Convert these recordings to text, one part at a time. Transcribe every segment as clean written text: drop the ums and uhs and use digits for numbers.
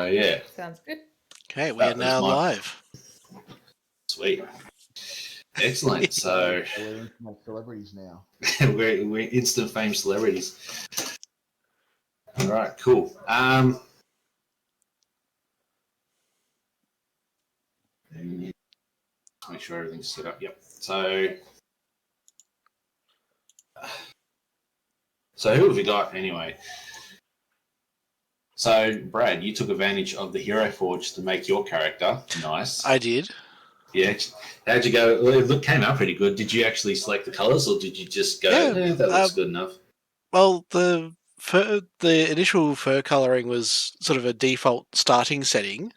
Yeah. Sounds good. Okay, we are now live. Sweet. Excellent. So we're internet celebrities now. we're instant fame celebrities. All right, cool. Make sure everything's set up. Yep. So who have we got anyway? So Brad, you took advantage of the Hero Forge to make your character. Nice. I did. Yeah. How'd you go? Well, it came out pretty good. Did you actually select the colours, or did you just go, that looks good enough? Well, the initial fur colouring was sort of a default starting setting.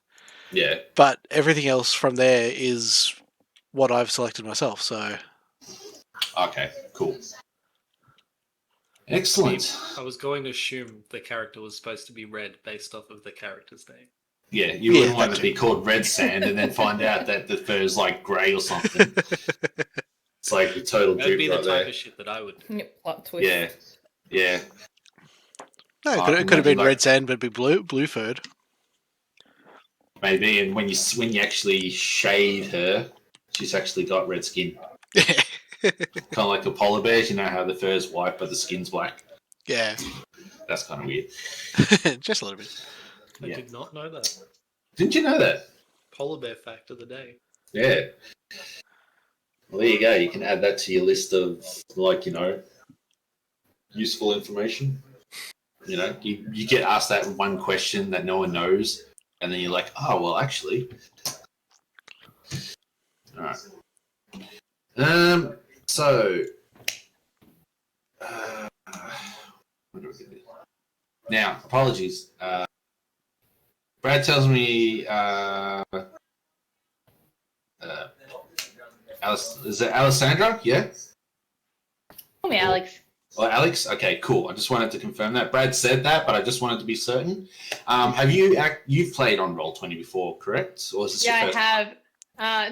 Yeah. But everything else from there is what I've selected myself, so... Okay, cool. Excellent. I was going to assume the character was supposed to be red based off of the character's name. Yeah, you wouldn't want it to be called red sand and then find out that the fur is like grey or something. It's like a total dupe right there. That'd be the type of shit that I would do. Yep, plot twist. Yeah. No, it could have been red sand, but be blue furred. Maybe, and when you actually shade her, she's actually got red skin. Kind of like a polar bear. You know how the fur's white but the skin's black? Yeah. That's kind of weird. Just a little bit. I did not know that. Didn't you know that? Polar bear fact of the day. Yeah. Well, there you go. You can add that to your list of, useful information. You get asked that one question that no one knows, and then you're like, oh, well, actually. All right. So, what do we do? Now, apologies. Brad tells me, is it Alessandra? Yeah? Call me Alex. Oh, Alex? Okay, cool. I just wanted to confirm that. Brad said that, but I just wanted to be certain. Have you've played on Roll20 before, correct? Or is this your first? I have.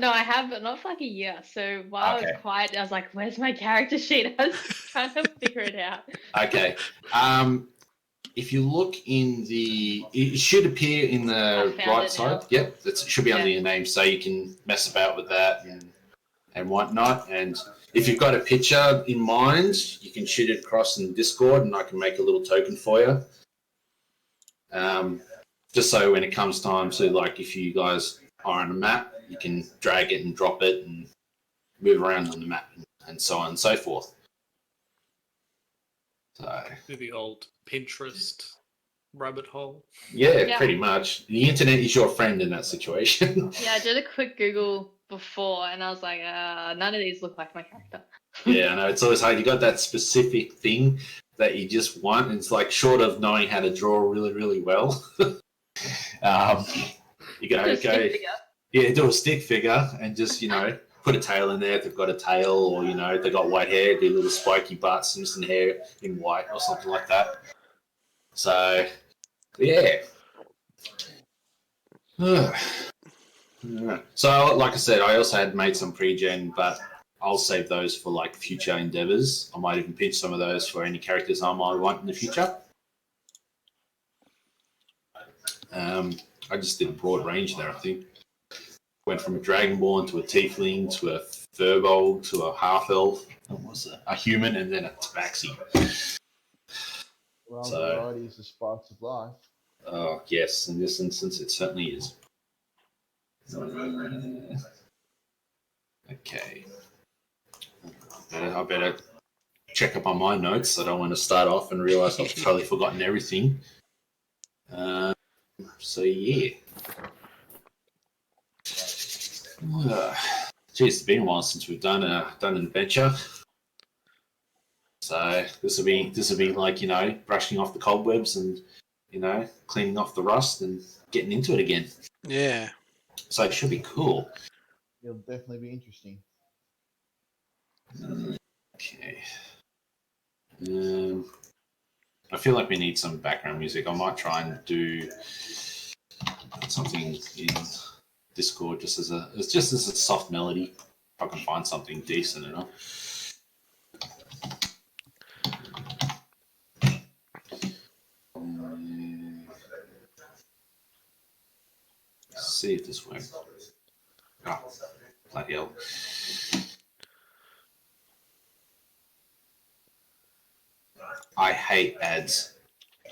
No, I have, but not for like a year. So while I was quiet, I was like, where's my character sheet? I was trying to figure it out. Okay. If you look it should appear in the right side. Yep, it should be under your name, so you can mess about with that and whatnot. And if you've got a picture in mind, you can shoot it across in Discord, and I can make a little token for you. Just so when it comes time to, if you guys are on a map, you can drag it and drop it and move around on the map and so on and so forth. So the old Pinterest rabbit hole. Yeah, pretty much. The internet is your friend in that situation. Yeah, I did a quick Google before, and I was like, none of these look like my character. Yeah, I know. It's always hard. You got that specific thing that you just want. And it's short of knowing how to draw really, really well. You gotta go. Yeah, do a stick figure and just, put a tail in there if they've got a tail, or, they've got white hair, do little spiky butts and some hair in white or something like that. So, yeah. So, like I said, I also had made some pre-gen, but I'll save those for, future endeavours. I might even pinch some of those for any characters I might want in the future. I just did a broad range there, I think. Went from a Dragonborn to a Tiefling to a Furbolg to a Half-Elf. What was it? A human and then a Tabaxi. Well, variety is the spice of life. Oh, yes. In this instance, it certainly is. Okay. I better check up on my notes. I don't want to start off and realise I've totally forgotten everything. So, yeah. Geez, it's been a while since we've done an adventure. So this will be brushing off the cobwebs and cleaning off the rust and getting into it again. Yeah. So it should be cool. It'll definitely be interesting. Okay. I feel like we need some background music. I might try and do something in Discord just as a soft melody. If I can find something decent enough. see if this works. Oh, bloody hell. I hate ads.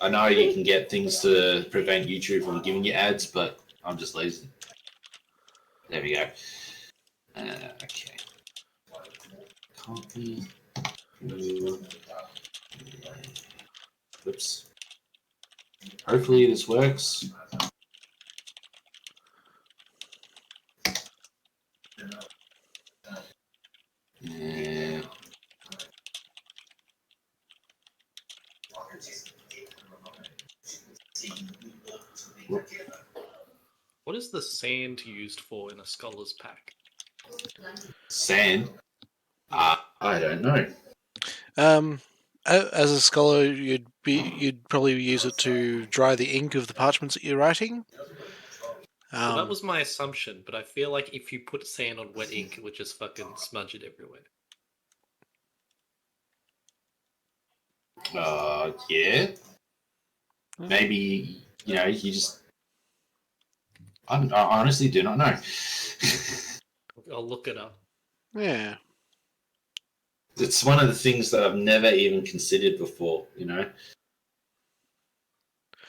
I know you can get things to prevent YouTube from giving you ads, but I'm just lazy. There we go. Okay. Copy. Oops. Hopefully this works. Yeah. What is the sand used for in a scholar's pack? Sand? I don't know. As a scholar, you'd probably use it to dry the ink of the parchments that you're writing. Well, that was my assumption, but I feel like if you put sand on wet ink, it would just fucking smudge it everywhere. Yeah. Maybe, you just... I honestly do not know. I'll look it up. Yeah. It's one of the things that I've never even considered before,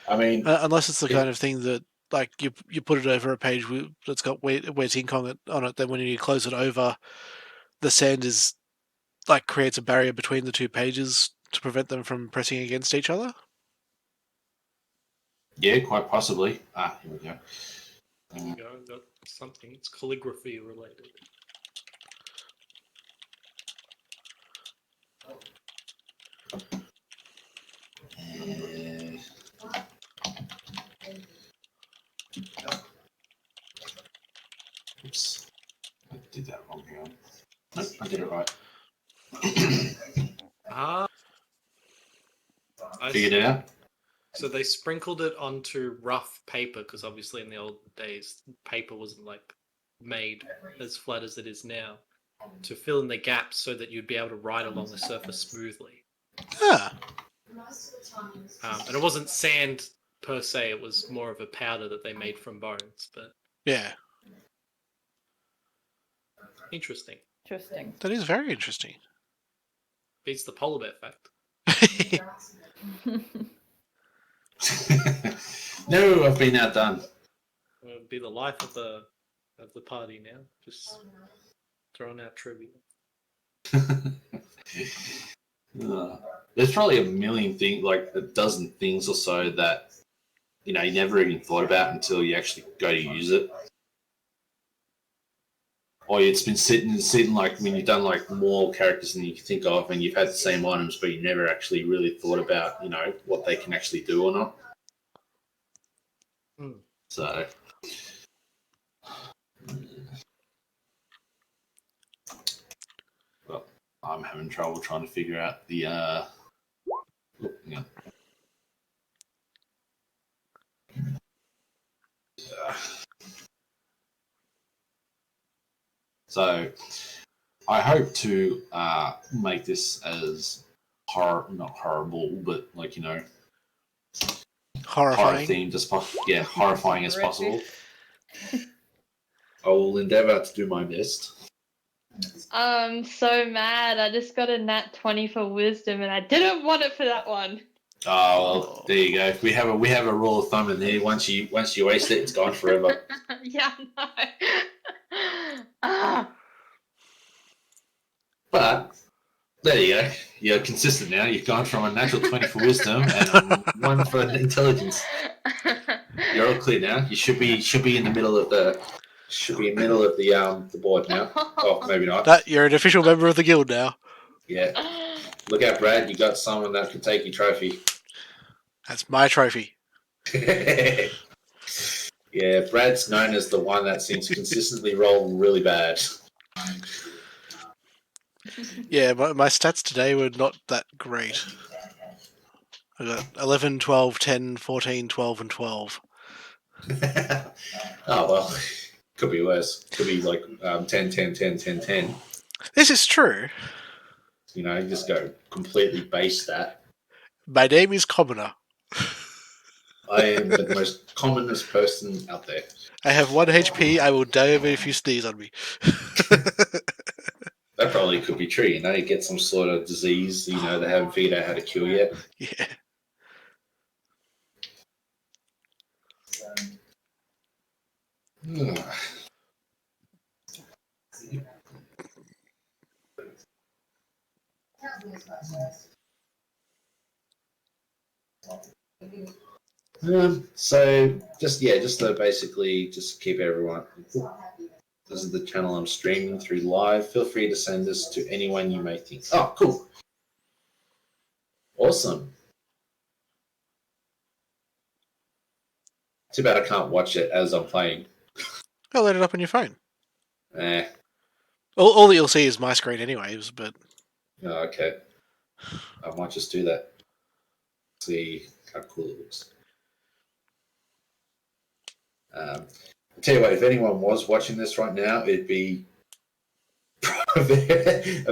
I mean... unless it's the kind of thing that, like, you put it over a page that's got wet ink on it, then when you close it over, the sand is, like, creates a barrier between the two pages to prevent them from pressing against each other. Yeah, quite possibly. Here we go. There you go, got something. It's calligraphy related. Oops. I did that wrong here. Nope, I did it right. I Figured it out? So they sprinkled it onto rough paper, because obviously in the old days, paper wasn't like made as flat as it is now, to fill in the gaps so that you'd be able to ride along the surface smoothly. Ah. And it wasn't sand per se, it was more of a powder that they made from bones, but Yeah. interesting. Interesting. That is very interesting. Beats the polar bear fact. No, I've been outdone. It would be the life of the party now. Just throwing out trivia. There's probably a million things, like a dozen things or so that you never even thought about until you actually go to use it. Or it's been sitting like when you've done like more characters than you can think of, and you've had the same items, but you never actually really thought about what they can actually do or not. So. Well, I'm having trouble trying to figure out the So, I hope to make this as not horrible, but Horrifying. horror themed as possible. Yeah, horrifying as possible. I will endeavour to do my best. I'm so mad. I just got a nat 20 for wisdom, and I didn't want it for that one. Oh, well, there you go. We have a rule of thumb in here. Once you waste it, it's gone forever. Yeah, no. But there you go. You're consistent now. You've gone from a natural 20 for wisdom and 1 for intelligence. You're all clear now. You should be in the middle of the board now. Oh, maybe not. You're an official member of the guild now. Yeah. Look out, Brad. You got someone that can take your trophy. That's my trophy. Yeah, Brad's known as the one that seems to consistently roll really bad. Yeah, my stats today were not that great. I got 11, 12, 10, 14, 12, and 12. Oh, well. Could be worse. Could be like 10, 10, 10, 10, 10. This is true. You just go completely base that. My name is Commoner. I am the most commonest person out there. I have 1 HP. I will die of it if you sneeze on me. That probably could be true. You know, you get some sort of disease. You know, they haven't figured out how to cure yet. Yeah. So just to basically just keep everyone. This is the channel I'm streaming through live. Feel free to send this to anyone you may think. Oh, cool. Awesome. Too bad I can't watch it as I'm playing. I'll load it up on your phone. Eh. All that you'll see is my screen anyways, but... Oh, okay. I might just do that. See how cool it looks. I'll tell you what, if anyone was watching this right now, it'd be a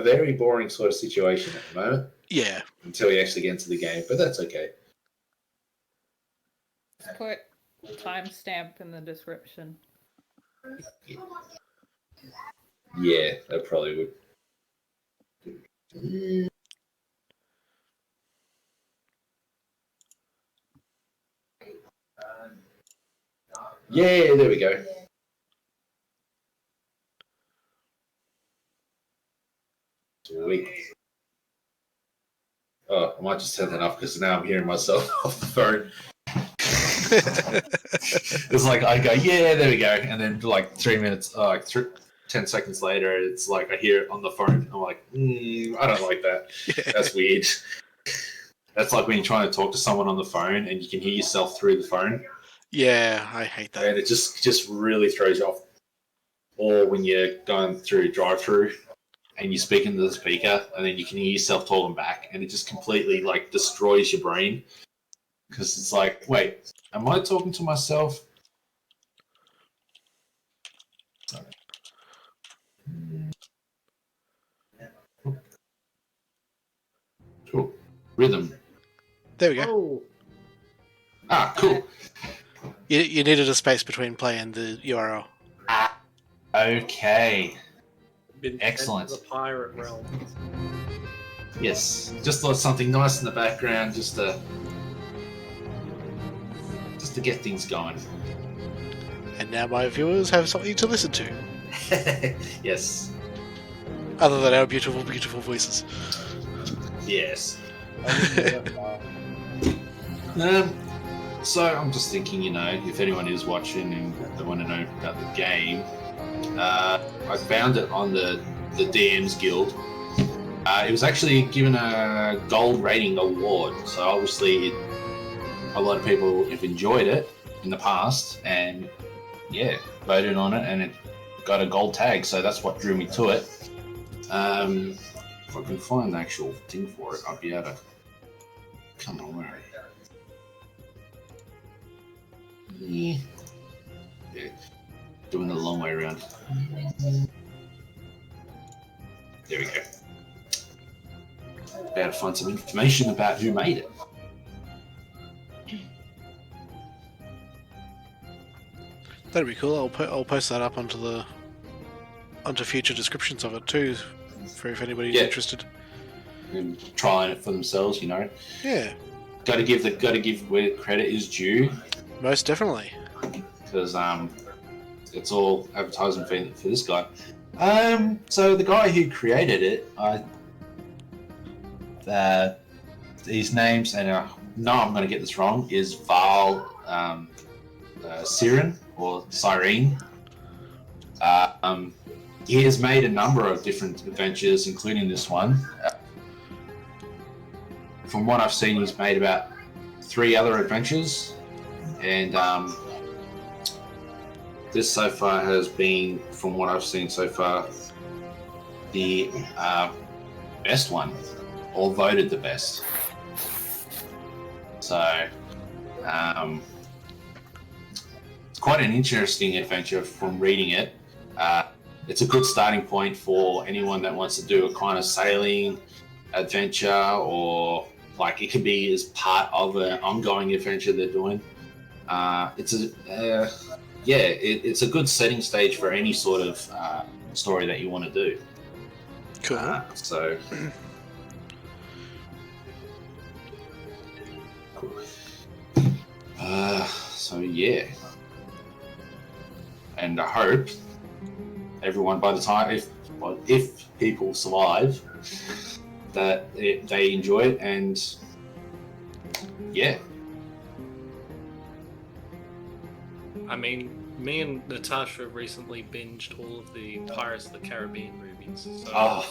very boring sort of situation at the moment. Yeah. Until you actually get into the game, but that's okay. Put timestamp in the description. Yeah, that probably would. Yeah, there we go. Sweet. Oh, I might just turn that off because now I'm hearing myself off the phone. It's like I go, yeah, there we go, and then like 3 minutes, 10 seconds later, it's like I hear it on the phone. I'm like, I don't like that. Yeah. That's weird. That's like when you're trying to talk to someone on the phone and you can hear yourself through the phone. Yeah, I hate that. And it just really throws you off. Or when you're going through drive-through and you speak into the speaker and then you can hear yourself talking back and it just completely like destroys your brain. Because it's like, wait, am I talking to myself? Sorry. Cool. Rhythm. There we go. Oh, Ah, cool. You needed a space between play and the URL. Okay. Been Excellent. sent to the pirate realm. Yes. Just thought something nice in the background, just to get things going. And now my viewers have something to listen to. Yes. Other than our beautiful, beautiful voices. Yes. I wouldn't So I'm just thinking, you know, if anyone is watching and they want to know about the game, I found it on the DMs Guild. It was actually given a gold rating award, so obviously a lot of people have enjoyed it in the past and yeah, voted on it and it got a gold tag, so that's what drew me to it. If I can find the actual thing for it, I'll be able to... Come on, where are you? Yeah. Doing the long way around. There we go. About to find some information about who made it. That'd be cool. I'll post that up onto future descriptions of it too, for if anybody's interested. And trying it for themselves, you know. Yeah. Got to give where credit is due. Most definitely. Because it's all advertising for this guy. So the guy who created it, his names, and no, I'm going to get this wrong, is Vall Syrene or Syrene. He has made a number of different adventures, including this one. From what I've seen, he's made about 3 other adventures, and this so far has been, from what I've seen so far, the best one, or voted the best. So, it's quite an interesting adventure from reading it. It's a good starting point for anyone that wants to do a kind of sailing adventure, or like it could be as part of an ongoing adventure they're doing. It's a good setting stage for any sort of story that you want to do. Cool. So yeah, and I hope everyone, by the time if people survive, that they enjoy it, and yeah. I mean, me and Natasha recently binged all of the Pirates of the Caribbean movies. So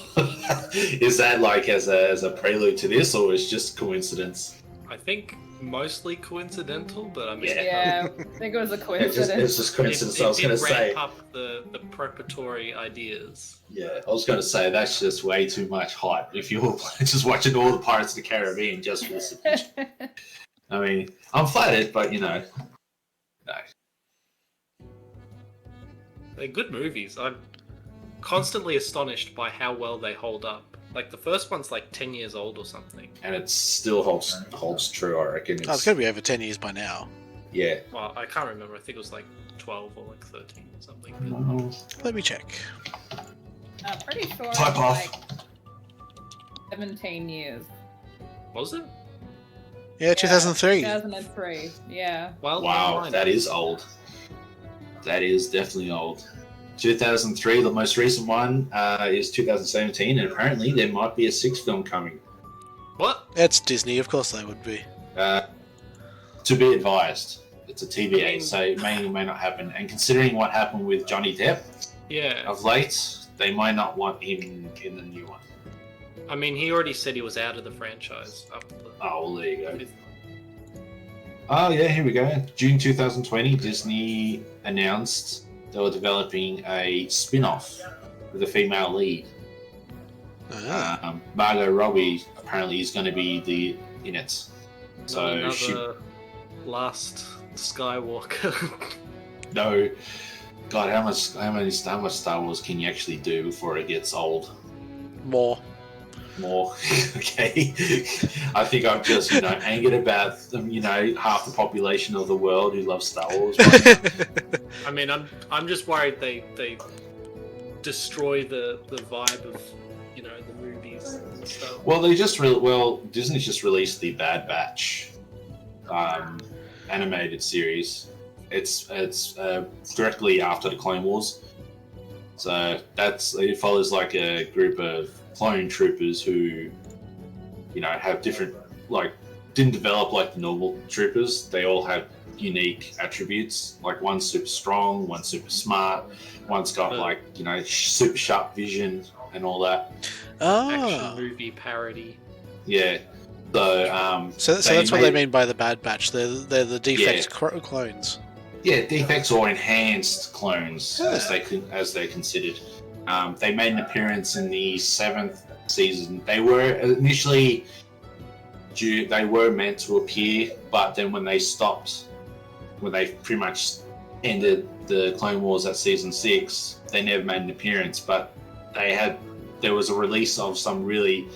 Is that like as a prelude to this, or is just coincidence? I think mostly coincidental, but I mean, Yeah, I think it was a coincidence. It's just coincidence. I was going to say. Ramp up the preparatory ideas. Yeah, I was going to say that's just way too much hype. If you were just watching all the Pirates of the Caribbean just for this, I mean, I'm flattered, but no. They're good movies. I'm constantly astonished by how well they hold up. Like the first one's like 10 years old or something. And it still holds true, I reckon. It's going to be over 10 years by now. Yeah. Well, I can't remember. I think it was like 12 or like 13 or something. Let me check. I'm pretty sure Type it's off. like 17 years. Was it? Yeah, 2003. 2003, yeah. Well, Wow, that is old. That is definitely old. 2003, the most recent one is 2017, and apparently there might be a 6th film coming. What? It's Disney, of course they would be. To be advised. It's a TBA, so it may or may not happen. And considering what happened with Johnny Depp of late, they might not want him in the new one. I mean, he already said he was out of the franchise. Oh, well, there you go. Oh, yeah, here we go. June 2020, Disney announced they were developing a spin-off with a female lead. Margot Robbie apparently is going to be in it. So another Last Skywalker. No. God, how much Star Wars can you actually do before it gets old? More. Okay. I think I'm just, angered about half the population of the world who loves Star Wars. I mean, I'm just worried they destroy the vibe of the movies and stuff. Well, Disney's just released the Bad Batch animated series. It's directly after the Clone Wars, so it follows like a group of clone troopers who, have different, didn't develop like the normal troopers. They all have unique attributes. Like one's super strong, one's super smart, one's got super sharp vision and all that. Action movie parody. Yeah. So that's what they mean by the Bad Batch. They're the defect clones. Yeah, defects or enhanced clones, as they're considered. They made an appearance in the 7th season. They were initially meant to appear, but then when they pretty much ended the Clone Wars at season 6, they never made an appearance. But there was a release of some really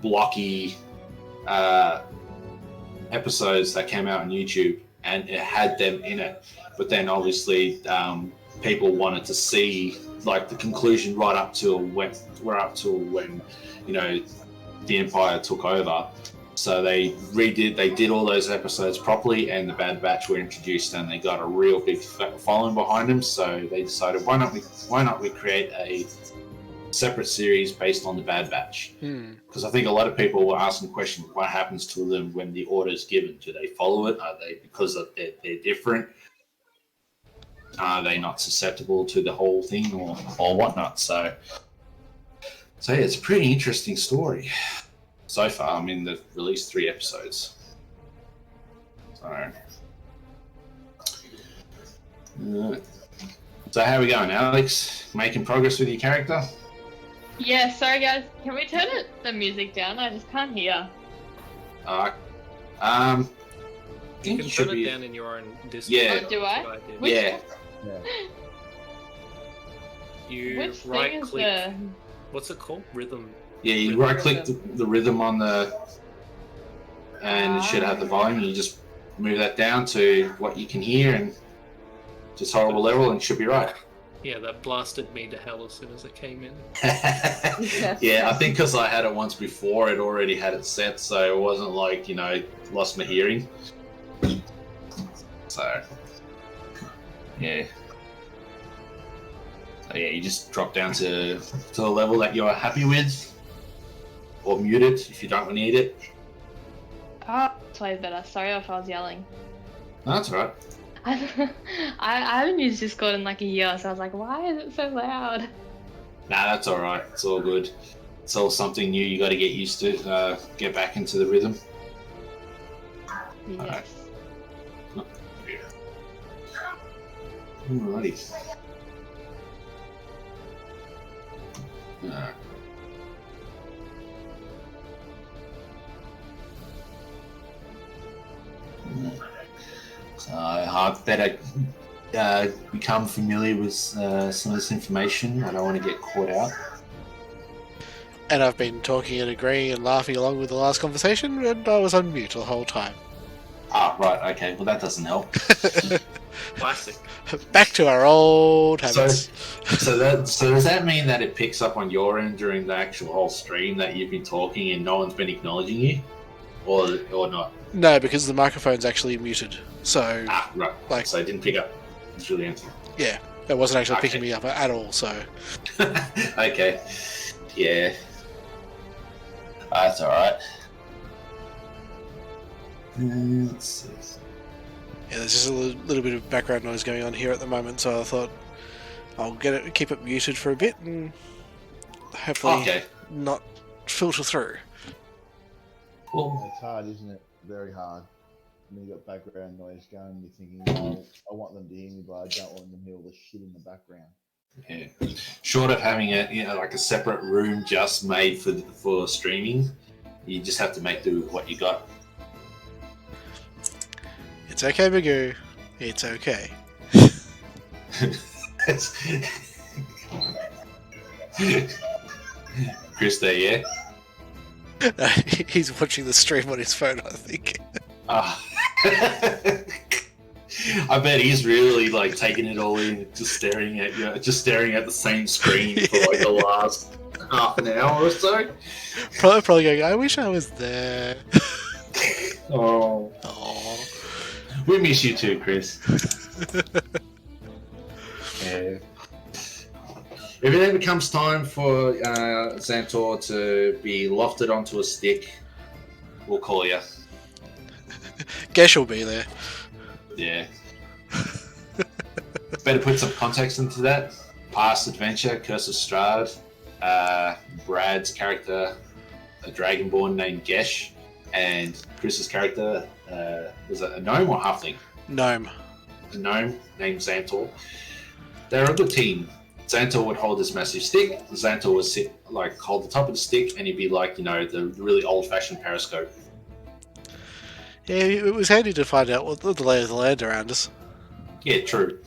blocky episodes that came out on YouTube, and it had them in it. But then obviously people wanted to see the conclusion right up till when the Empire took over. So they did all those episodes properly, and the Bad Batch were introduced, and they got a real big following behind them. So they decided, why not we create a separate series based on the Bad Batch? Because I think a lot of people were asking the question, what happens to them when the order is given? Do they follow it? Are they, because they're different? Are they not susceptible to the whole thing or whatnot? So yeah, it's a pretty interesting story so far. I mean, they've released 3 episodes. So how are we going, Alex? Making progress with your character? Yeah, sorry guys. Can we turn the music down? I just can't hear. You can turn it down in your own Discord. Yeah. Oh, do I? Yeah. You Which right thing is click. What's it called? Rhythm. Yeah, you right click the rhythm on and it should have the volume. You just move that down to what you can hear and just horrible level and should be right. Yeah, that blasted me to hell as soon as it came in. Yeah, I think because I had it once before, it already had it set, so it wasn't like, lost my hearing. So, yeah. So, yeah, you just drop down to the level that you're happy with, or mute it if you don't need it. Oh, that's way better. Sorry if I was yelling. No, that's alright. I haven't used Discord in like a year, so I was like, why is it so loud? Nah, that's alright. It's all good. It's all something new you got to get used to, get back into the rhythm. Yes. Alright. Alrighty. Alright. So I better become familiar with some of this information. I don't want to get caught out. And I've been talking and agreeing and laughing along with the last conversation, and I was on mute the whole time. Ah, right, okay. Well, that doesn't help. Classic. Back to our old habits. So does that mean that it picks up on your end during the actual whole stream that you've been talking and no one's been acknowledging you? Or not? No, because the microphone's actually muted. So, Ah, right. Like- So it didn't pick up. It's really empty. yeah, it wasn't actually Okay. picking me up at all, so... Okay. Yeah. That's alright. Let's see. Yeah, there's just a little bit of background noise going on here at the moment, so I thought I'll keep it muted for a bit and hopefully Okay. not filter through. Cool. It's hard, isn't it? Very hard. When you got background noise going, you're thinking, well, I want them to hear me, but I don't want them to hear all the shit in the background. Yeah. Short of having like a separate room just made for streaming, you just have to make do with what you got. It's okay, Magoo. It's okay. Chris there, yeah? He's watching the stream on his phone, I think. Ah. I bet he's really like taking it all in, just staring at the same screen for like the last half an hour or so. Probably going, I wish I was there. Oh, Aww. we miss you too, Chris. Yeah. If it ever comes time for Xantor to be lofted onto a stick, we'll call you. Guess you'll be there. Yeah. Better put some context into that. Past adventure, Curse of Strahd. Brad's character, a dragonborn named Gesh, and Chris's character was it a gnome or halfling? Gnome. A gnome named Xantor. They're a good team. Xantor would hold this massive stick. Xantor would sit hold the top of the stick, and he'd be like, the really old-fashioned periscope. Yeah, it was handy to find out what the lay of the land around us. Yeah, true.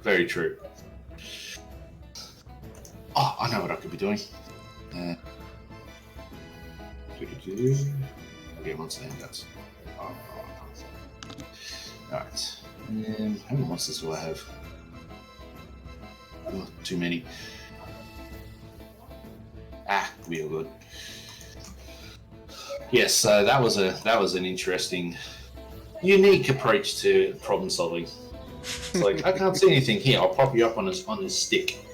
Very true. Oh, I know what I could be doing. I'll get monster handouts. Alright. How many monsters do I have? Oh, too many. We are good. Yes, so that was an interesting, unique approach to problem solving. It's like, I can't see anything here. I'll prop you up on this stick.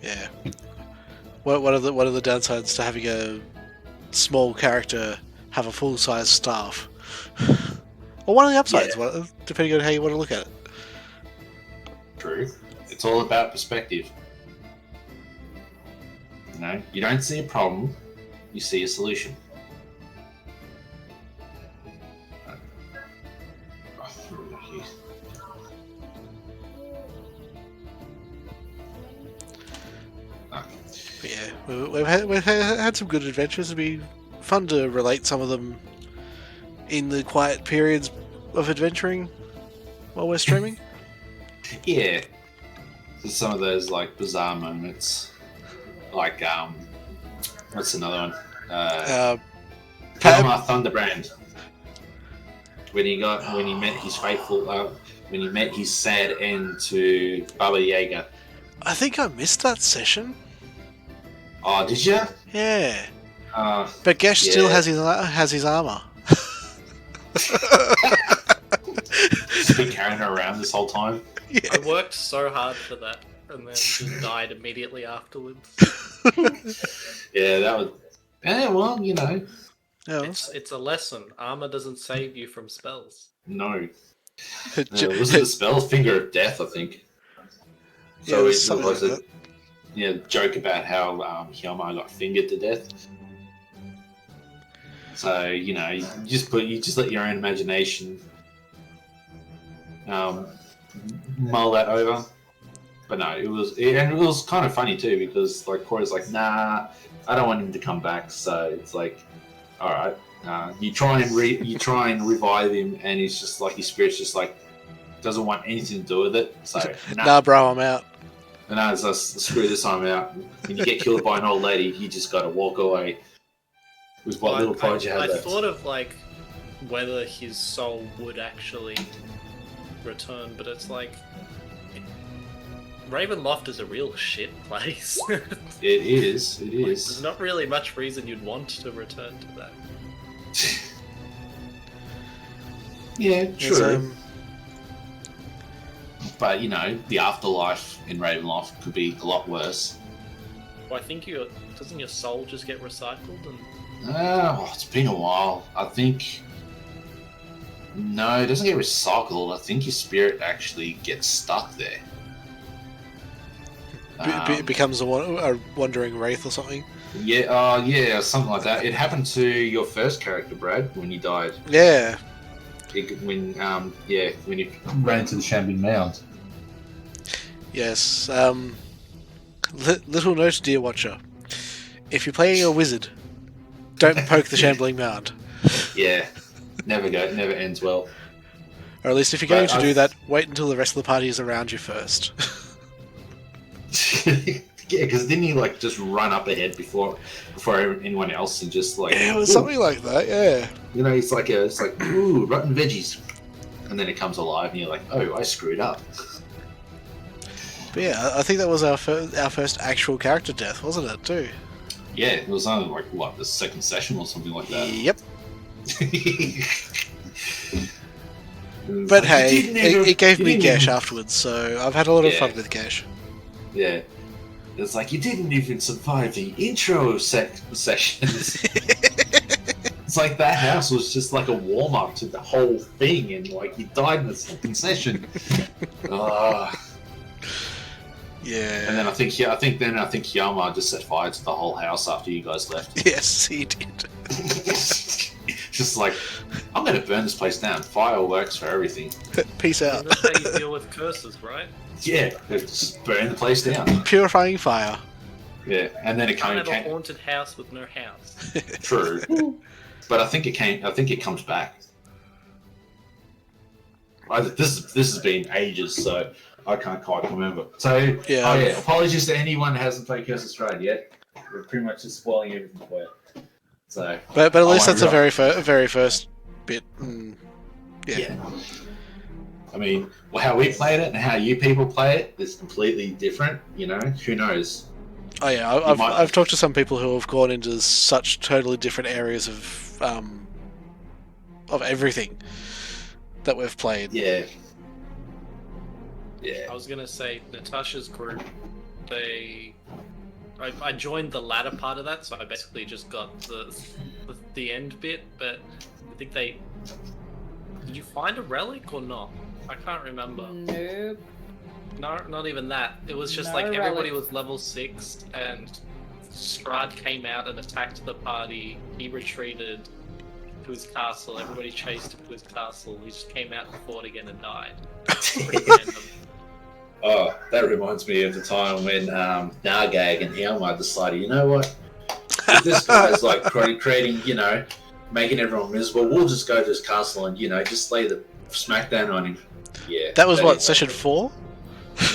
Yeah. What are the downsides to having a small character have a full-size staff? Or one of the upsides, depending on how you want to look at it. True. It's all about perspective. You don't see a problem, you see a solution. But yeah, we've had some good adventures. It'd be fun to relate some of them in the quiet periods of adventuring while we're streaming. Yeah. There's some of those bizarre moments. What's another one? Palomar Thunderbrand. when he met his faithful, when he met his sad end to Baba Yaga. I think I missed that session. Oh, did you? Yeah. But Gesh still has his armor. He's been carrying her around this whole time. Yeah. I worked so hard for that, and then just died immediately afterwards. Yeah, that was. Yeah, well, you know. Yeah. It's a lesson. Armor doesn't save you from spells. No. Was it the spell? Finger of Death, I think. So it was a joke about how Hjalmar got fingered to death. So, you know, you just let your own imagination mull that over. But no, it was kind of funny too, because like Cory's like, nah, I don't want him to come back. So it's like, all right, you try and revive him, and he's just like, his spirit's just like doesn't want anything to do with it. So nah, bro, I'm out. And so screw this, I'm out. When you get killed by an old lady, you just got to walk away with what little pride you have left. I thought of like whether his soul would actually return, but it's like Ravenloft is a real shit place. It is. Like, there's not really much reason you'd want to return to that. Yeah, true. But, you know, the afterlife in Ravenloft could be a lot worse. Well, I think doesn't your soul just get recycled? It's been a while. I think... No, it doesn't get recycled. I think your spirit actually gets stuck there. It becomes a wandering wraith or something? Yeah, something like that. It happened to your first character, Brad, when you died. Yeah. When you ran into the Shambling Mound. Yes. Little note, dear watcher. If you're playing a wizard, don't poke the Shambling Mound. Yeah. Never ends well. Or at least if you're going to do that, wait until the rest of the party is around you first. Yeah, because didn't he like just run up ahead before anyone else and just like... Yeah, it was something like that, yeah. You know, it's like ooh, rotten veggies. And then it comes alive and you're like, oh, I screwed up. But yeah, I think that was our first actual character death, wasn't it, too? Yeah, it was only like, what, the second session or something like that? Yep. But hey, it gave me Gesh afterwards, so I've had a lot of fun with Gesh. Yeah. It's like, you didn't even survive the intro sessions. It's like that house was just like a warm-up to the whole thing, and like, you died in the second session. Yeah. And then I think Hjalmar just set fire to the whole house after you guys left. Yes, he did. Just like, I'm going to burn this place down. Fire works for everything. Peace out. That's how you deal with curses, right? Yeah, just burn the place down. Purifying fire. Yeah, and then it can't have a haunted house with no house. True, but I think it comes back. This has been ages, so I can't quite remember. So apologies to anyone that hasn't played Curse of Strahd yet. We're pretty much just spoiling everything for you. So, but at least that's a very first bit. Yeah. I mean, how we played it and how you people play it is completely different. You know, who knows? Oh yeah, I've talked to some people who have gone into such totally different areas of everything that we've played. Yeah. I was gonna say Natasha's group. I joined the latter part of that, so I basically just got the end bit. But I think did you find a relic or not? I can't remember. Nope. No, not even that. It was just like everybody was level 6, and Strahd came out and attacked the party. He retreated to his castle. Everybody chased him to his castle. He just came out and fought again and died. Pretty random. Oh, that reminds me of the time when Nargag and Hjalmar decided, you know what? If this guy's like creating, you know, making everyone miserable, we'll just go to his castle and, you know, just lay the smackdown on him. Yeah. That was what, session 4?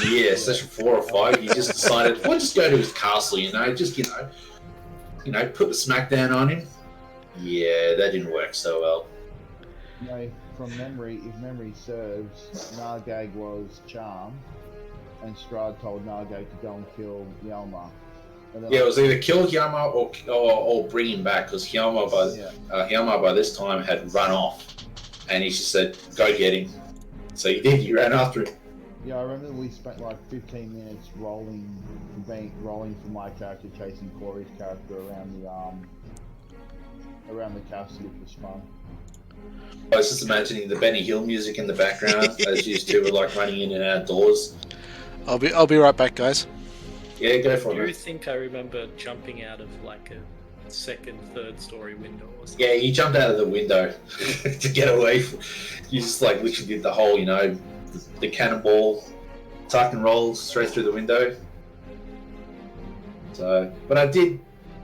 Yeah, session 4 or 5. You just decided, we'll just go to his castle, you know, just, you know, put the smackdown on him. Yeah, that didn't work so well. You know, from memory, if memory serves, Nargag was charmed, and Strahd told Nargag to go and kill Hjalmar. Yeah, it was either kill Hjalmar or bring him back, because Hjalmar by this time had run off, and he just said, "Go get him." So he did. He ran after him. Yeah, I remember we spent like 15 minutes rolling for my character chasing Cory's character around the castle, which was fun. I was just imagining the Benny Hill music in the background as you two were like running in and out doors. I'll be right back, guys. Yeah, go for it. Do you think I remember jumping out of like a second, third story window or something? Yeah, you jumped out of the window to get away. You just like literally did the whole, the cannonball, tuck and roll straight through the window. So, but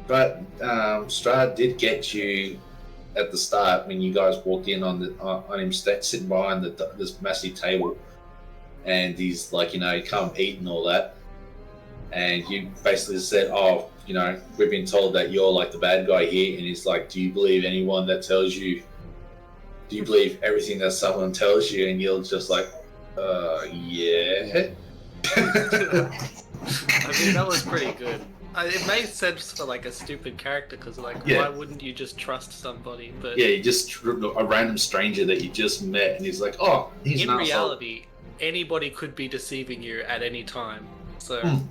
Strahd did get you at the start when you guys walked in on him sitting behind this massive table, and he's like, come eat and all that, and you basically said, "Oh, we've been told that you're like the bad guy here," and he's like, "Do you believe anyone that tells you? Do you believe everything that someone tells you?" And you're just like, yeah. I mean, that was pretty good. It made sense for like a stupid character, because why wouldn't you just trust somebody? But yeah, you just a random stranger that you just met, and he's like, "Oh, he's in an reality, anybody could be deceiving you at any time." So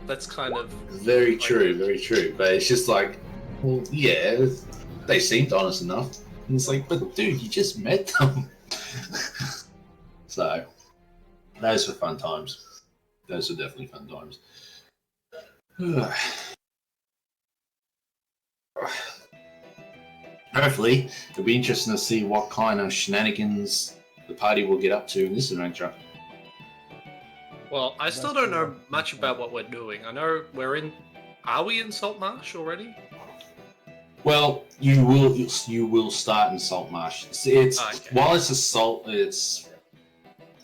that's kind of very true, very true. But it's just like, well, yeah, they seemed honest enough. And it's like, but dude, you just met them. So those were fun times. Those were definitely fun times. Hopefully, it'll be interesting to see what kind of shenanigans the party will get up to in this adventure. Well, I still don't know much about what we're doing. I know are we in Saltmarsh already? Well, you will start in Saltmarsh. While it's a salt, it's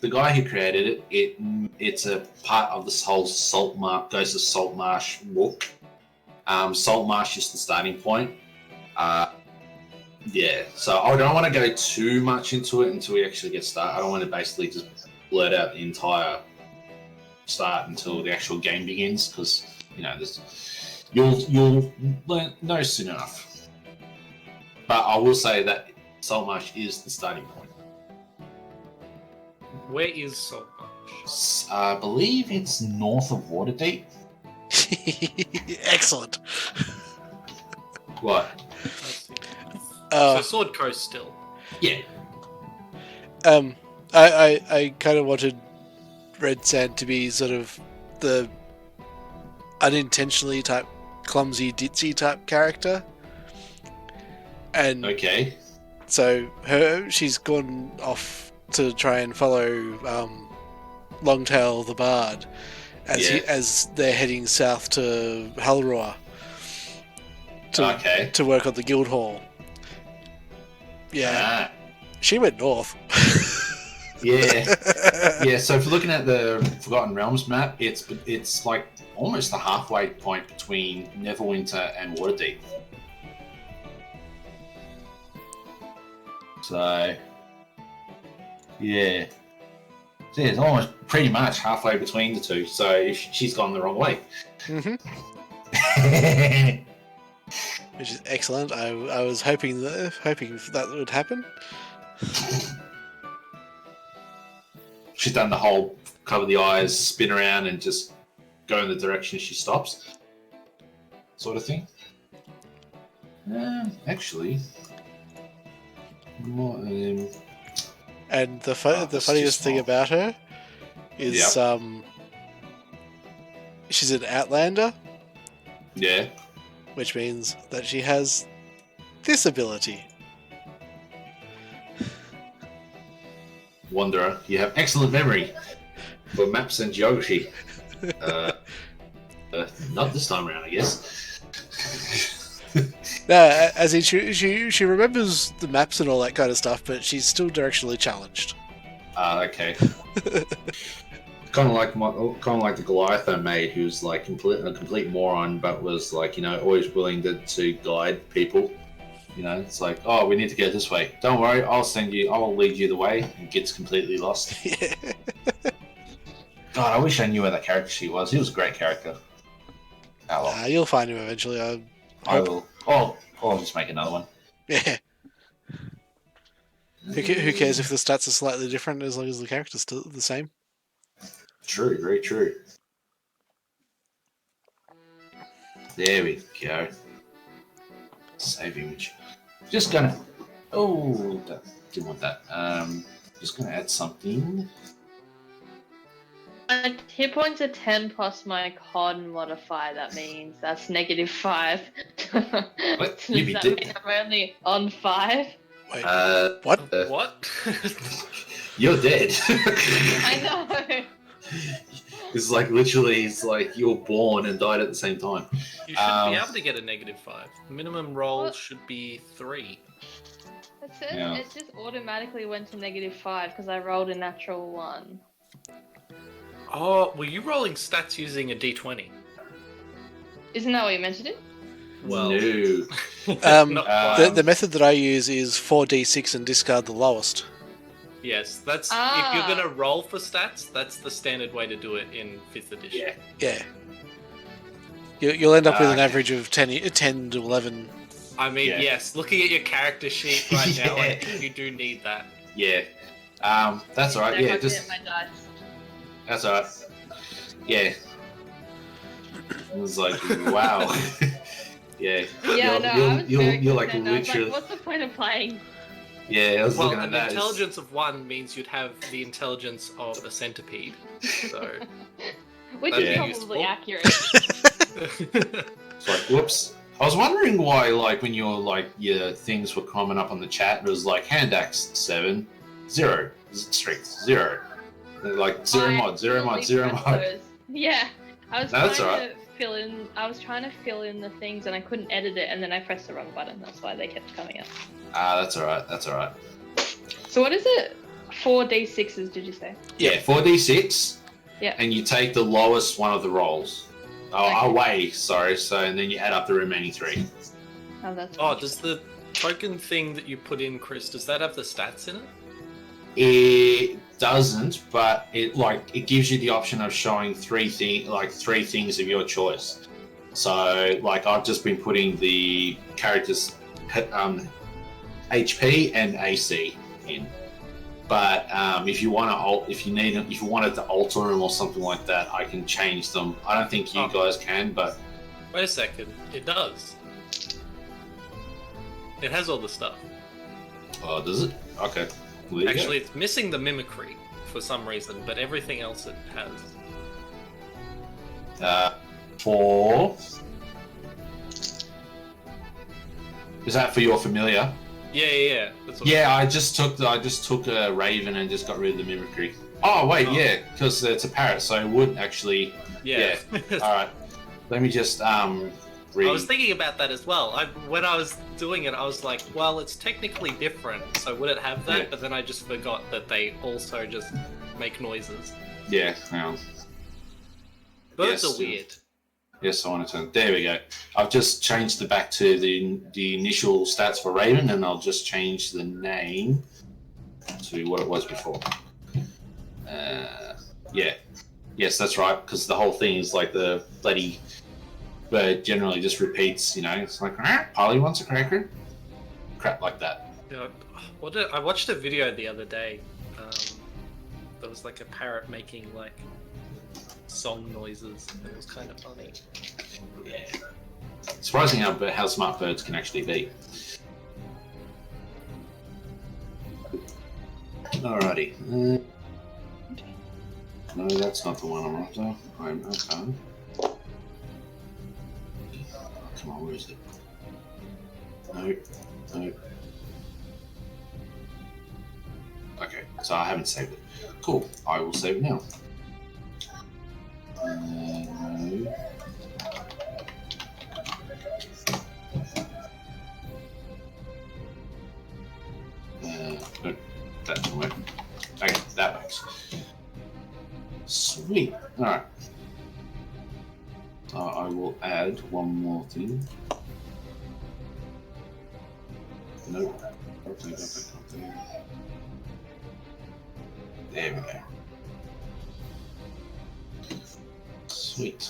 the guy who created it. It's a part of this whole Saltmarsh goes to Saltmarsh book. Saltmarsh is the starting point. Yeah, so I don't want to go too much into it until we actually get started. I don't want to basically just blurt out the entire start until the actual game begins, because you'll know soon enough. But I will say that Saltmarsh is the starting point. Where is Saltmarsh? I believe it's north of Waterdeep. Excellent. What? So Sword Coast still. Yeah. I kind of wanted Red Sand to be sort of the unintentionally type, clumsy, ditzy type character. And okay. So she's gone off to try and follow Longtail the Bard as they're heading south to Halroa to work on the guild hall. Yeah, she went north. Yeah. So if you're looking at the Forgotten Realms map, it's like almost the halfway point between Neverwinter and Waterdeep. So yeah, it's almost pretty much halfway between the two. So she's gone the wrong way. Which is excellent. I was hoping that would happen. She's done the whole cover the eyes, spin around, and just go in the direction she stops, sort of thing. Actually, more. And the funniest thing about her is she's an Outlander. Yeah. Which means that she has this ability. Wanderer, you have excellent memory for maps and geography. Not this time around, I guess. No, as in she remembers the maps and all that kind of stuff, but she's still directionally challenged. Okay. Kind of like the Goliath I made, who's like a complete moron, but was like always willing to guide people. You know, it's like, oh, we need to go this way. Don't worry, I'll lead you the way, and gets completely lost. Yeah. God, I wish I knew where that character sheet was. He was a great character. Oh, well. You'll find him eventually. I will. Oh, I'll just make another one. Yeah. Who cares if the stats are slightly different as long as the character's still the same? True, very true. There we go. Save image. Just gonna. Oh, didn't want that. Just gonna add something. My hit points are 10 plus my con modifier. That means that's -5. What? Does You be that dead. mean I'm only on 5? Wait, What? What? You're dead. I know. It's like literally, it's like you were born and died at the same time. You should be able to get a -5. Minimum roll What? should be 3. It says Yeah. it just automatically went to -5 because I rolled a natural 1. Oh, were you rolling stats using a d20? Isn't that what you meant to do? Well, No. not uh, quite. the method that I use is 4d6 and discard the lowest. Yes, that's if Ah. you're gonna roll for stats, that's the standard way to do it in 5th edition. Yeah. Yeah. You'll end up with an Okay. average of 10 to 11. I mean, Yeah. yes, looking at your character sheet right now, I Yeah. think you do need that. Yeah. That's alright. Never Yeah, did just my dice. that's alright. Yeah. It was like, wow. Yeah. Yeah, You're- no, you're- I was you're- very you're like concerned. I was literally- like, what's the point of playing? Yeah, I was Well, looking at an that. intelligence of 1 means you'd have the intelligence of a centipede. So, Which That'd is be probably useful. accurate. It's like, whoops. I was wondering why, like, when your things were coming up on the chat, it was like hand axe 7, 0, strength 0, like 0 mod, 0 mod, 0 mod. Yeah, I was No, that's trying alright. to fill in. I was trying to fill in the things, and I couldn't edit it, and then I pressed the wrong button. That's why they kept coming up. That's alright. That's alright. So what is it? 4d6s, did you say? Yeah, 4d6. Yeah. And you take the lowest one of the rolls. Okay. Away, sorry. So, and then you add up the remaining 3. Oh, that's. oh, does the token thing that you put in, Chris, does that have the stats in it? It doesn't, but it gives you the option of showing three things of your choice. So, like, I've just been putting the characters' HP and AC in. But if you wanted to alter them or something like that, I can change them. I don't think you guys can, but Wait a second, it does. It has all the stuff. oh, does it? Okay. Well, there you go. Actually, it's missing the mimicry for some reason, but everything else it has. 4. Is that for your familiar? Yeah. That's what Yeah, I just took a raven and just got rid of the mimicry. Oh wait, Oh. yeah, because it's a parrot, so it would actually. Yeah. All right, let me just read. I was thinking about that as well. When I was doing it, I was like, well, it's technically different, so would it have that? Yeah. But then I just forgot that they also just make noises. Yeah, hang on. Birds Yes. are weird. Yes, I want to turn. There we go. I've just changed it back to the initial stats for Raven, and I'll just change the name to what it was before. Yeah. Yes, that's right, because the whole thing is like the bloody bird generally just repeats, you know, it's like, Polly wants a cracker. Crap like that. Yeah, I watched a video the other day. There was like a parrot making like song noises. It was kind of funny. Yeah. Surprising how smart birds can actually be. Alrighty. No, that's not the one I'm after. I'm okay. Come on, where is it? No. Okay, so I haven't saved it. Cool, I will save it now. No. No, that doesn't work. Okay, that works. Sweet. Alright. I will add one more thing. Nope. There we go. Sweet.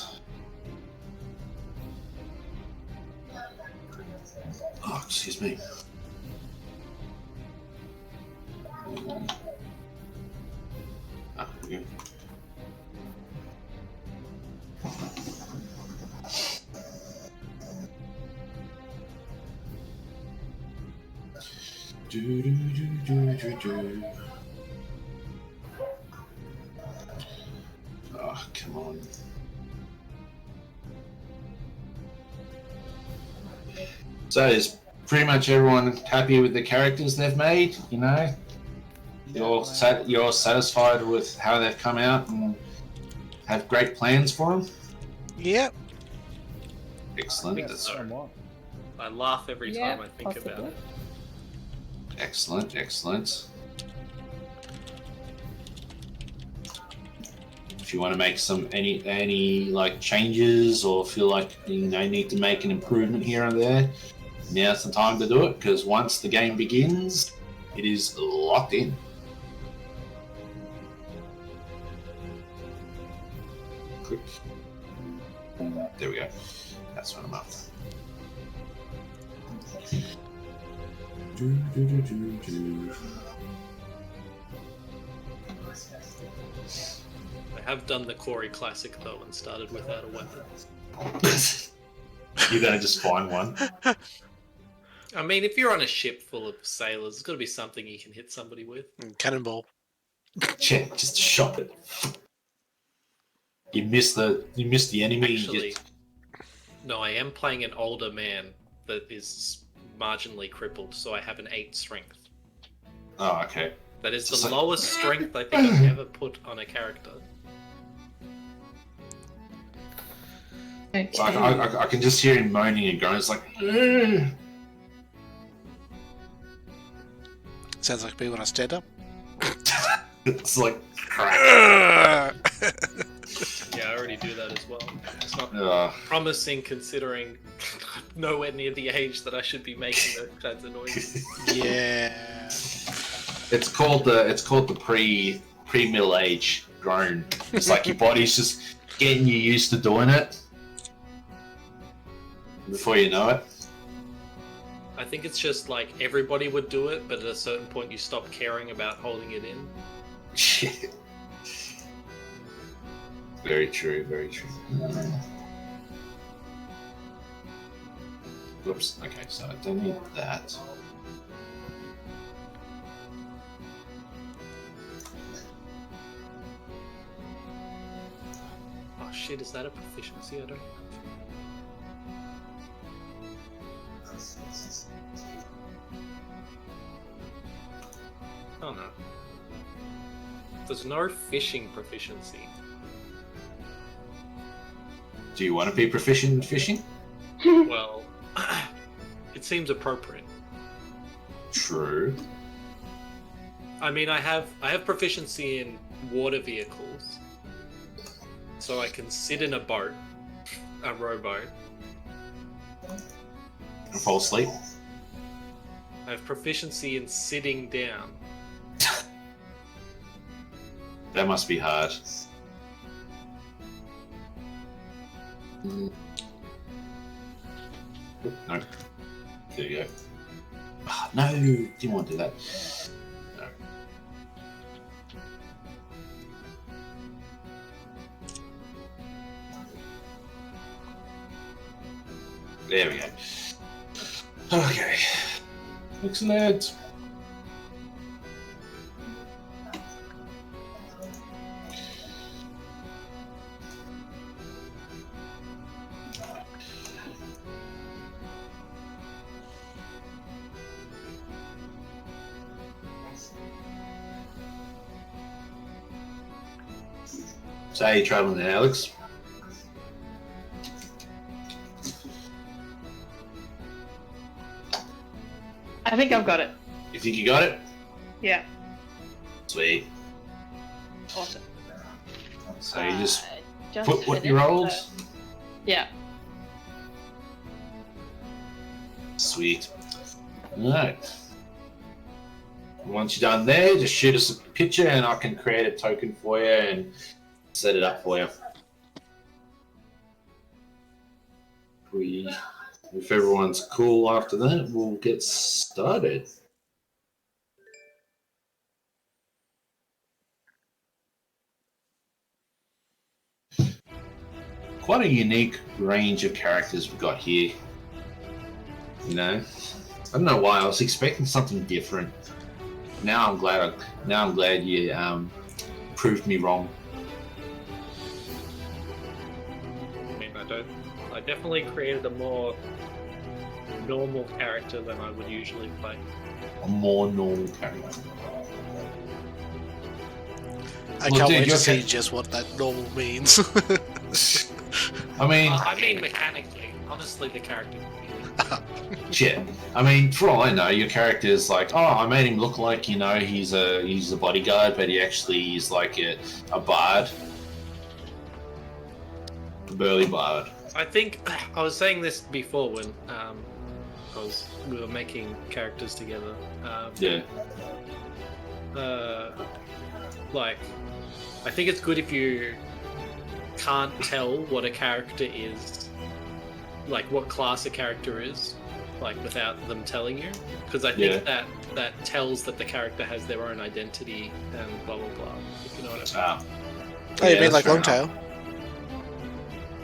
Oh, excuse me. Ah, here we go. Do, do, do, do, do, do. Oh, come on. So is pretty much everyone happy with the characters they've made? You know, you're satisfied with how they've come out and have great plans for them. Yep. Excellent. Somewhat. I laugh every Yeah, time I think about possibly. it. Excellent. Excellent. If you want to make any like changes or feel like you know need to make an improvement here and there, now's the time to do it because once the game begins, it is locked in. Click. There we go. That's what I'm after. Do, do, do, do, do. I have done the Cory classic though and started without a weapon. You're gonna just find one. I mean, if you're on a ship full of sailors, there's got to be something you can hit somebody with. Cannonball. Yeah, just shot it. You missed the enemy. Actually, no, I am playing an older man that is marginally crippled, so I have an 8 strength. Oh, okay. That is Just the like- lowest strength I think I've ever put on a character. Okay. So I can just hear him moaning and groaning. It's like, "Ugh." Sounds like me when I stand up. It's like crack. Yeah, I already do that as well. It's not Ugh. promising considering nowhere near the age that I should be making those kinds of noises. Yeah. It's called the pre-middle age groan. It's like your body's just getting you used to doing it. Before you know it. I think it's just like everybody would do it, but at a certain point you stop caring about holding it in. Shit. Very true, very true. Oops, okay, so I don't need that. Oh shit, is that a proficiency? I don't. Oh no. There's no fishing proficiency. Do you want to be proficient in fishing? Well, it seems appropriate. True. I mean, I have proficiency in water vehicles, so I can sit in a boat, a rowboat. And fall asleep. I have proficiency in sitting down. That must be hard. No. There you go. Ah, no, didn't want to do that. No. There we go. Okay. Excellent. So how you traveling there, Alex? I think I've got it. You think you got it? Yeah. Sweet. Awesome. So you just Just put what you finished rolled? the- Yeah. Sweet. Alright. Once you're done there, just shoot us a picture and I can create a token for you and set it up for you. If everyone's cool after that, we'll get started. Quite a unique range of characters we've got here. You know, I don't know why I was expecting something different. Now I'm glad you proved me wrong. I mean, I definitely created a more normal character than I would usually play. A more normal character. I can't wait to see just what that normal means. I mean mechanically. Honestly, the character. Shit. I mean, for all I know, your character is like, oh, I made him look like, you know, he's a bodyguard, but he actually is like a bard. A burly bard. I think I was saying this before when we were making characters together. Yeah. Like, I think it's good if you can't tell what a character is, like what class a character is, like without them telling you, because I think that tells that the character has their own identity and blah blah blah. If you know what I mean. Oh, you mean like Longtail?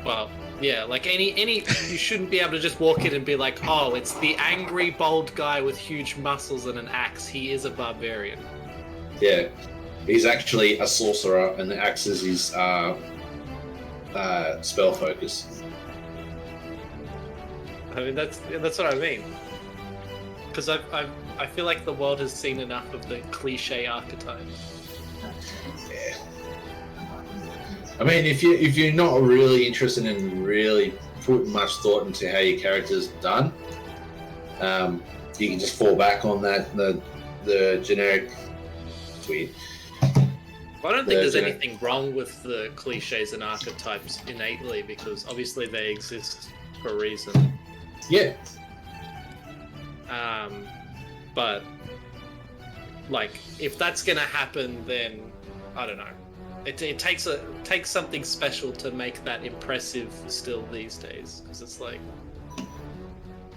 Well, yeah, like any you shouldn't be able to just walk in and be like, oh, it's the angry bald guy with huge muscles and an axe. He is a barbarian. Yeah, he's actually a sorcerer, and the axe is his spell focus. I mean, that's what I mean. Because I feel like the world has seen enough of the cliche archetypes. Yeah. I mean, if you're not really interested in really putting much thought into how your character's done, you can just fall back on that the generic. It's weird. I don't think there's anything wrong with the cliches and archetypes innately, because obviously they exist for a reason. Yeah. But like, if that's gonna happen, then I don't know. It takes something special to make that impressive still these days, because it's like,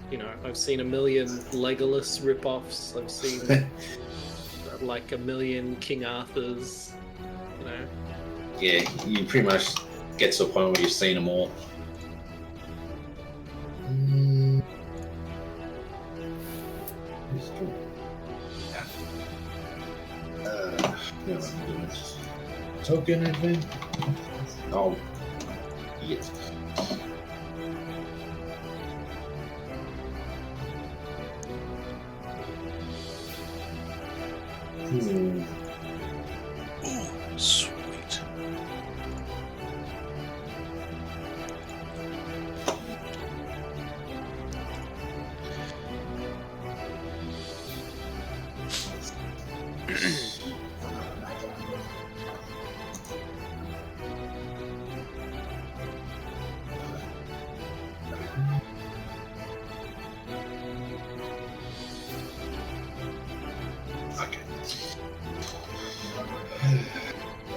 you know, I've seen a million Legolas rip-offs. I've seen like a million King Arthurs. You know. Yeah, you pretty much get to a point where you've seen them all. Token advent. Oh, yes. Ooh, sweet.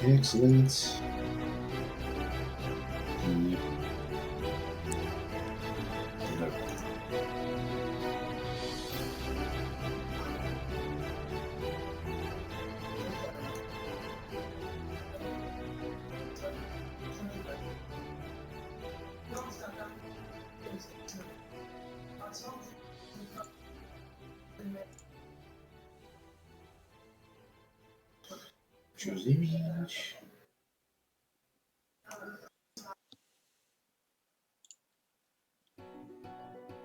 Excellent. Choose image.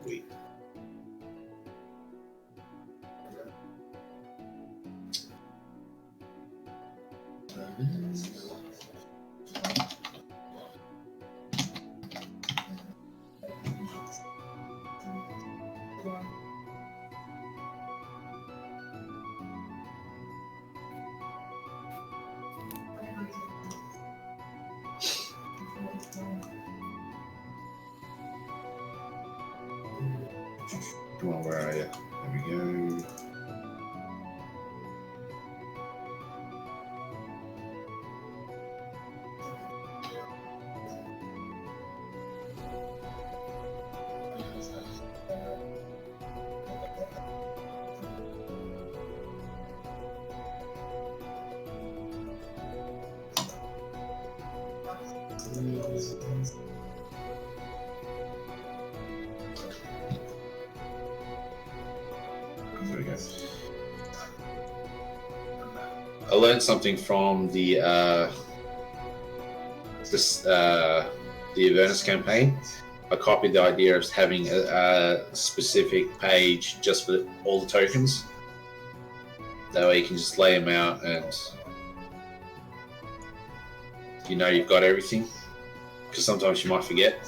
Wait. Come on, where are you? There we go. There we go. I learned something from the Avernus campaign. I copied the idea of having a specific page just for all the tokens. That way you can just lay them out and you know you've got everything. Because sometimes you might forget.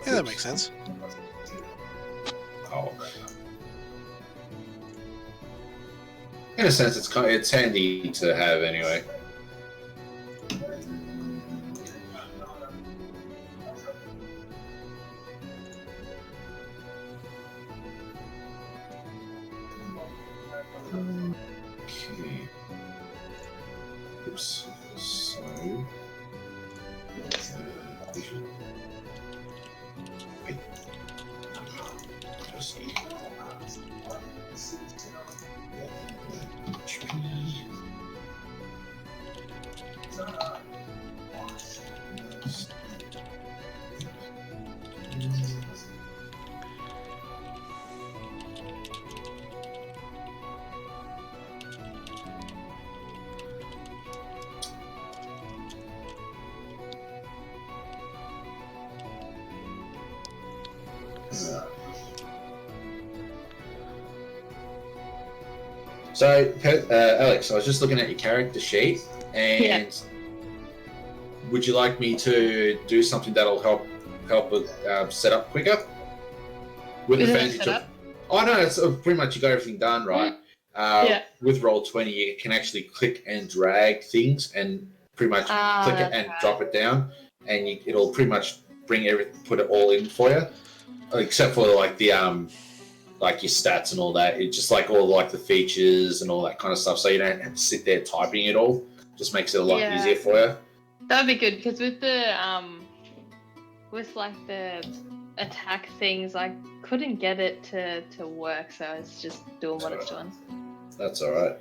Yeah, that makes sense. Oh. In a sense, it's handy to have anyway. Okay. Oops. So. So, Alex, I was just looking at your character sheet, and would you like me to do something that'll help with set up quicker? With advantage of, oh no, it's pretty much you got everything done, right? With Roll20, you can actually click and drag things, and pretty much click it and drop it down, and it'll pretty much bring everything, put it all in for you, except for like the like your stats and all that. It's just like all like the features and all that kind of stuff. So you don't have to sit there typing it all. Just makes it a lot easier for you. That'd be good because with the the attack things, I couldn't get it to work, so it's just doing what it's doing. That's all right.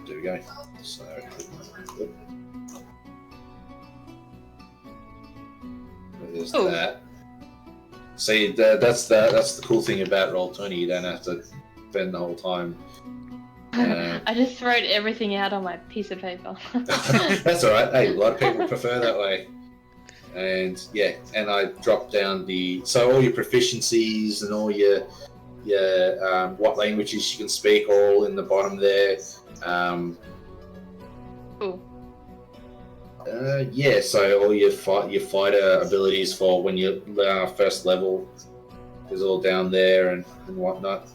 There we go. So. There's that. See, that's the cool thing about Roll20. You don't have to spend the whole time. I just wrote everything out on my piece of paper. That's all right. Hey, a lot of people prefer that way. And yeah, and I dropped down so all your proficiencies and all your what languages you can speak, all in the bottom there. Cool. So all your fighter abilities for when you first level is all down there and whatnot.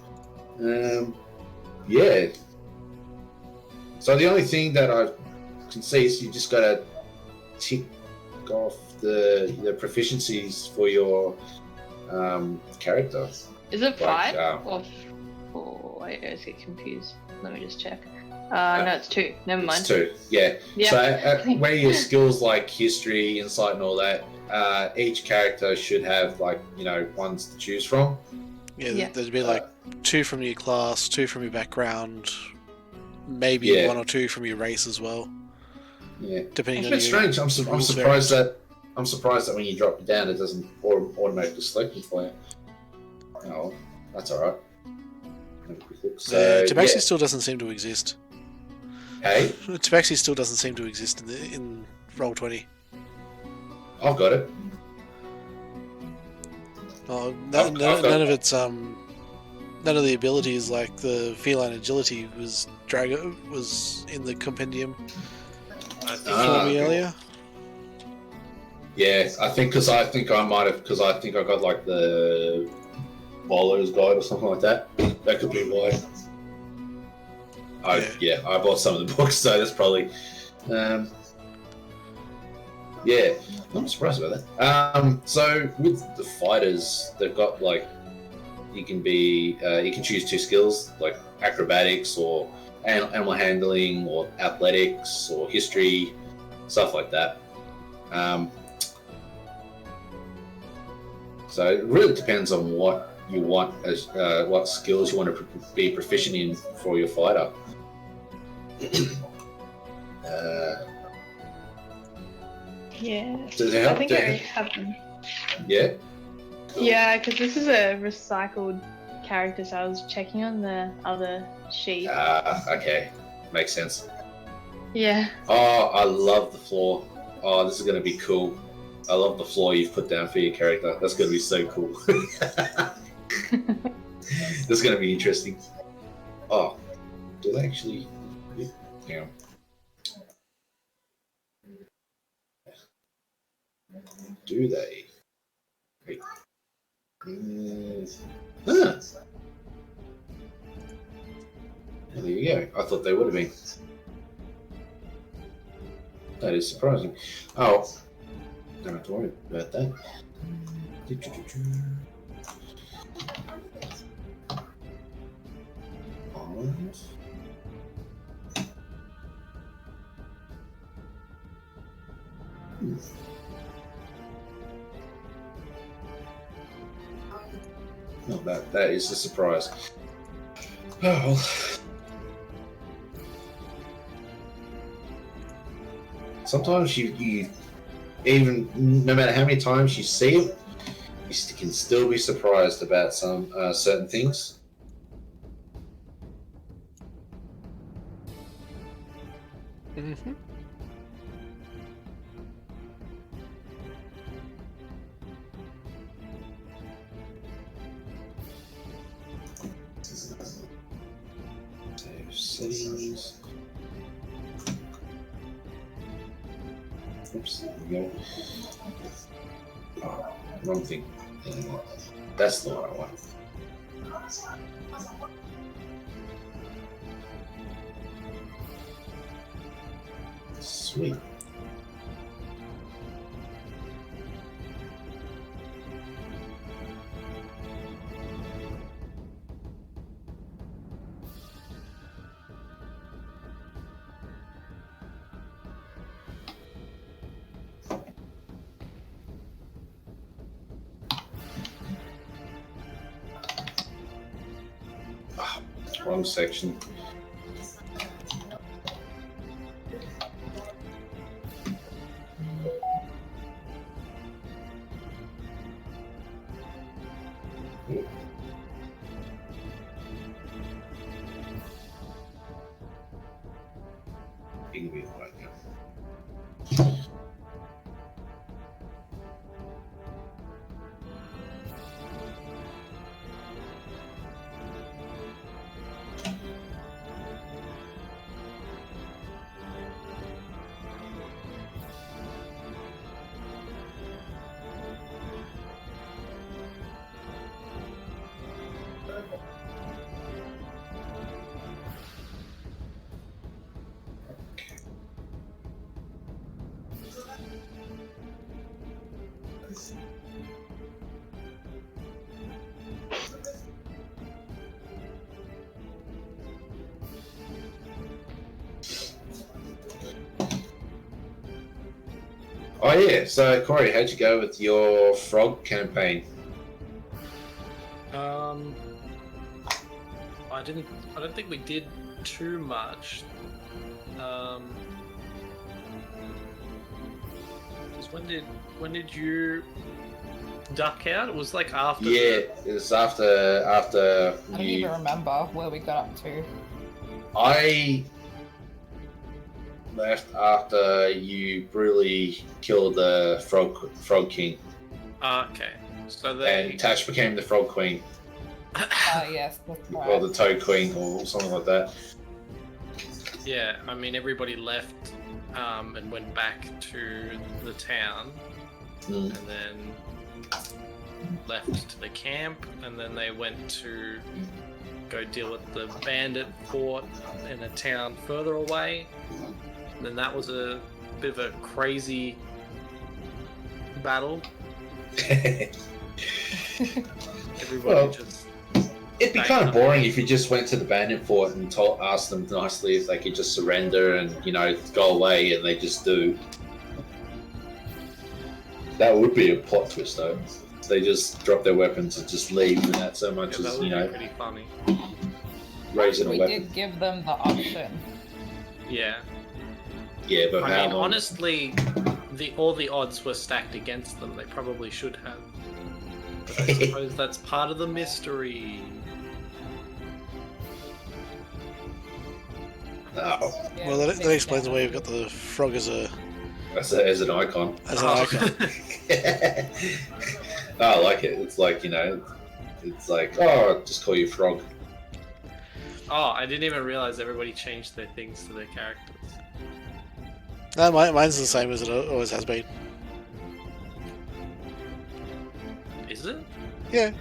So the only thing that I can see is you just gotta tick off the proficiencies for your character. Is it 5 or 4? I always get confused. Let me just check. No, it's 2. Never mind. It's 2, yeah. So where your skills like history, insight, and all that, each character should have ones to choose from. Yeah, there'd be 2 from your class, 2 from your background, maybe 1 or 2 from your race as well. Yeah, depending on it's strange. I'm surprised that when you drop it down, it doesn't automatically select them for you. Oh, that's all right. So Tabaxi still doesn't seem to exist. Hey, Tabaxi still doesn't seem to exist in Roll20. I've got it. Oh, none of its none of the abilities like the feline agility was in the compendium. I think earlier. Yeah, I think I got like the Bowler's Guide or something like that. That could be why. I bought some of the books, so that's probably. Yeah, I'm surprised about that. So with the fighters, they've got like you can choose 2 skills like acrobatics or animal handling or athletics or history, stuff like that. So it really depends on what you want as what skills you want to be proficient in for your fighter. Yeah. Does it help? I think I already have them. Yeah. Yeah, because this is a recycled character, so I was checking on the other sheet. Okay, makes sense. Yeah. Oh, I love the floor. Oh, this is going to be cool. I love the floor you've put down for your character. That's going to be so cool. That's going to be interesting. Oh, do they actually... Hang on. Do they? Wait. Huh. Well, there you go. I thought they would have been. That is surprising. Oh, don't have to worry about that. No, that is a surprise. Oh. Sometimes you even no matter how many times you see it, you can still be surprised about some certain things. Mm-hmm. Settings. Oops, there we go. Oh, wrong thing. That's the one I want. Sweet. Wrong section. Oh yeah, so Cory, how'd you go with your frog campaign? I don't think we did too much. 'Cause when did you duck out? It was like after. Yeah, it was after I don't you. even remember where we got up to. I left after you brutally killed the frog king, Okay, so they. and Tash became the frog queen, Yes, that's right. or the toad queen, or something like that. Yeah, I mean everybody left and went back to the town, Mm. and then left to the camp, and then they went to go deal with the bandit fort in a town further away. And then that was a bit of a crazy battle. Everybody just... It'd be kind of boring if you just went to the bandit fort and asked them nicely if they could just surrender and, go away, and they just do. That would be a plot twist, though. They just drop their weapons and just leave without so much as, be pretty funny. raising a We weapon. did give them the option. Yeah. Yeah, but I mean, honestly, all the odds were stacked against them. They probably should have. But I suppose that's part of the mystery. Oh, Yeah, Well, that makes explains sense. why you've got the frog as a as an icon. as an icon. I like it. It's like, it's like, oh, just call you Frog. Oh, I didn't even realize everybody changed their things to their characters. No, mine's the same as it always has been. Is it? Yeah.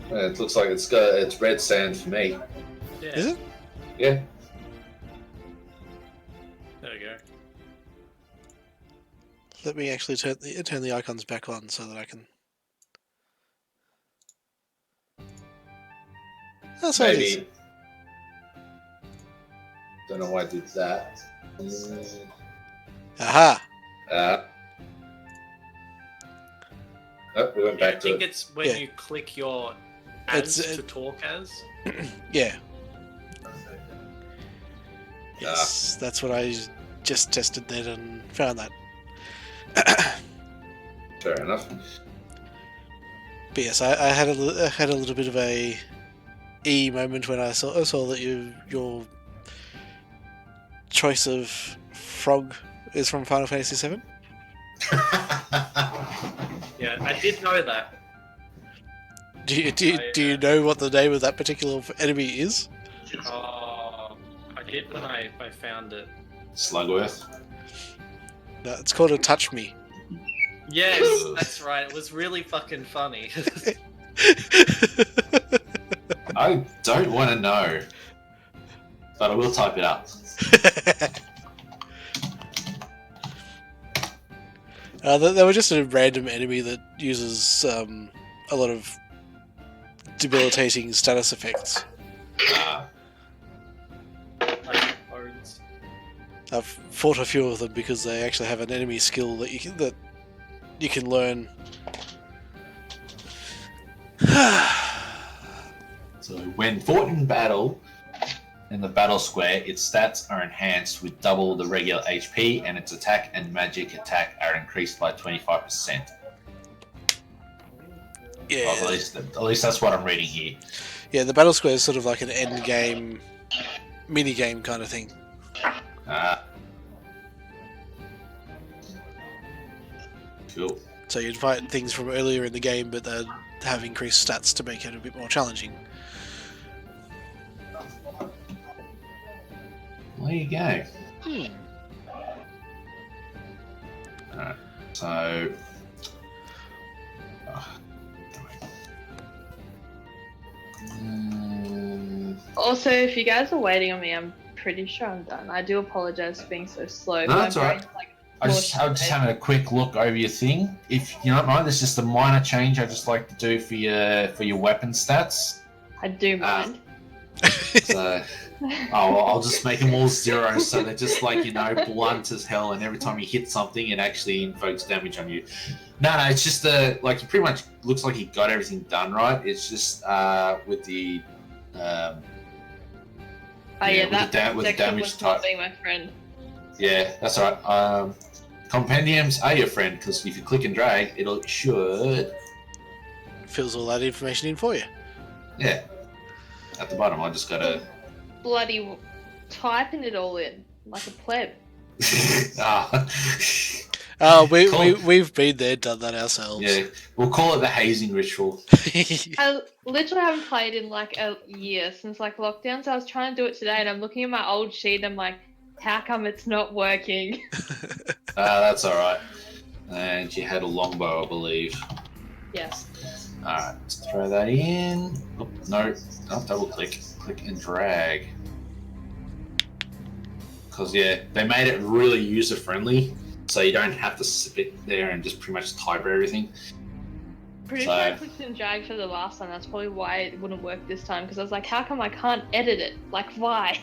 It looks like it's red sand for me. Yeah. Is it? Yeah. There we go. Let me actually turn the icons back on so that I can. That's what it is. Maybe. Don't know why I did that. Aha! We went back I to think it. it's when Yeah. you click your as It's, to talk as. Yeah. Yes, that's what I just tested then and found that. Fair enough. But yes, I had a little bit of a moment when I saw that your choice of frog is from Final Fantasy VII. Yeah, I did know that. Do you know what the name of that particular enemy is? I did when I found it. Slugworth. No, it's called a Touch Me. Yes, that's right. It was really fucking funny. I don't want to know, but I will type it up. They were just a random enemy that uses a lot of debilitating status effects. Like bones. I've fought a few of them because they actually have an enemy skill that you can learn. So when fought in battle, in the battle square, its stats are enhanced with double the regular HP, and its attack and magic attack are increased by 25%. Yeah, At least that's what I'm reading here. yeah. The battle square is sort of like an end game, mini game kind of thing. Cool. So you'd fight things from earlier in the game, but they'd have increased stats to make it a bit more challenging. There you go. Hmm. Alright, so... Also, if you guys are waiting on me, I'm pretty sure I'm done. I do apologize for being so slow. No, My that's alright. brain's, like, I'm just having a quick look over your thing. If you don't mind, there's just a minor change I just like to do for your weapon stats. I do mind. So, I'll just make them all 0, so they're just like, blunt as hell, and every time you hit something, it actually invokes damage on you. No, it's just like, it pretty much looks like you got everything done right. It's just with the Oh yeah, with the section damage was type. not being my friend. Yeah, that's all right. Compendiums are your friend, because if you click and drag, it should. Fills all that information in for you. Yeah. At the bottom, I just gotta. Bloody typing it all in like a pleb. We've been there, done that ourselves. Yeah, we'll call it the hazing ritual. I literally haven't played in like a year since like lockdown, so I was trying to do it today, and I'm looking at my old sheet. And I'm like, how come it's not working? That's all right. And you had a longbow, I believe. Yes. Alright, let's throw that in. Oh, no, not double click. Click and drag. Because, yeah, they made it really user friendly, so you don't have to sit there and just pretty much type everything. Pretty sure I clicked and dragged for the last time. That's probably why it wouldn't work this time. Because I was like, how come I can't edit it? Like, why?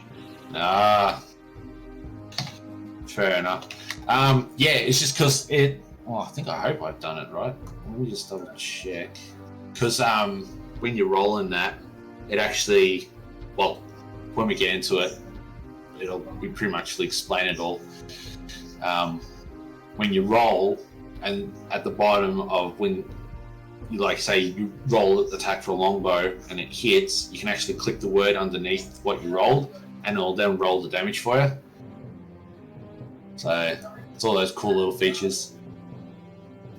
Ah, fair enough. Yeah, it's just because it. Well, I hope I've done it right. Let me just double check. Because when you're rolling that, it actually, well, when we get into it, we pretty much explain it all. When you roll, and at the bottom of when you say you roll attack for a longbow and it hits, you can actually click the word underneath what you rolled, and it'll then roll the damage for you. So it's all those cool little features.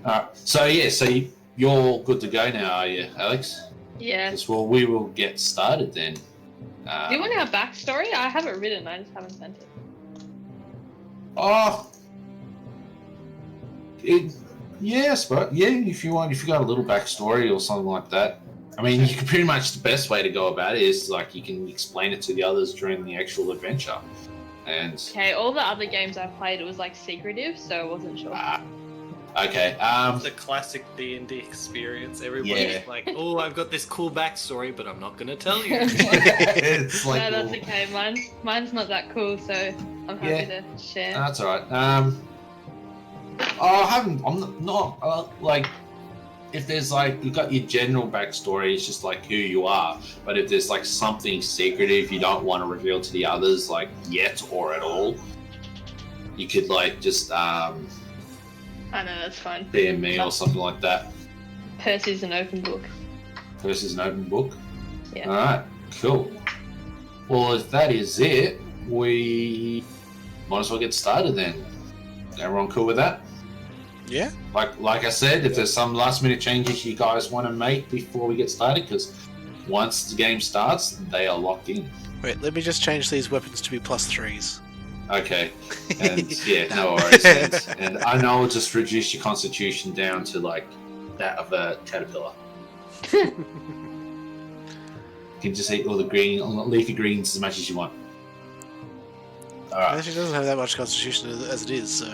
Alright, so yeah, you're good to go now, are you, Alex? Yeah. Well, we will get started then. Do you want our backstory? I have it written, I just haven't sent it. Oh, yes, but yeah, if you got a little backstory or something like that. I mean, you can pretty much, the best way to go about it is you can explain it to the others during the actual adventure. And okay, all the other games I've played, it was secretive, so I wasn't sure. Okay. The classic D&D experience. Everybody's like, "Oh, I've got this cool backstory, but I'm not going to tell you." It's no, that's okay. Mine's not that cool, so I'm happy to share. That's all right. I'm not if there's you've got your general backstory, it's just who you are. But if there's something secretive you don't want to reveal to the others, yet or at all, you could just I know, that's fine. DM me or something like that. Percy's an open book. Percy's an open book? Yeah. Alright, cool. Well, if that is it, we might as well get started then. Everyone cool with that? Yeah. Like I said, if there's some last minute changes you guys want to make before we get started, because once the game starts, they are locked in. Wait, let me just change these weapons to be +3s. Okay, and yeah, no worries. And I know I'll just reduce your constitution down to that of a caterpillar. You can just eat all the leafy greens as much as you want. Alright. She doesn't have that much constitution as it is, so.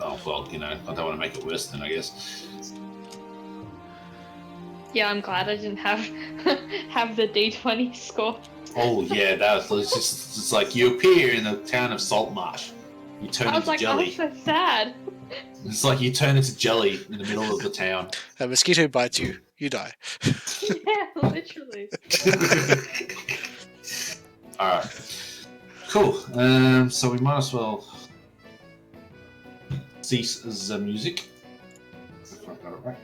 Oh well, I don't want to make it worse then, I guess. Yeah, I'm glad I didn't have the D20 score. Oh yeah, that was just it's you appear in the town of Saltmarsh. You turn into jelly. I was so sad. It's you turn into jelly in the middle of the town. A mosquito bites you, you die. Yeah, literally. Alright. Cool. So we might as well cease the music. If I got it right.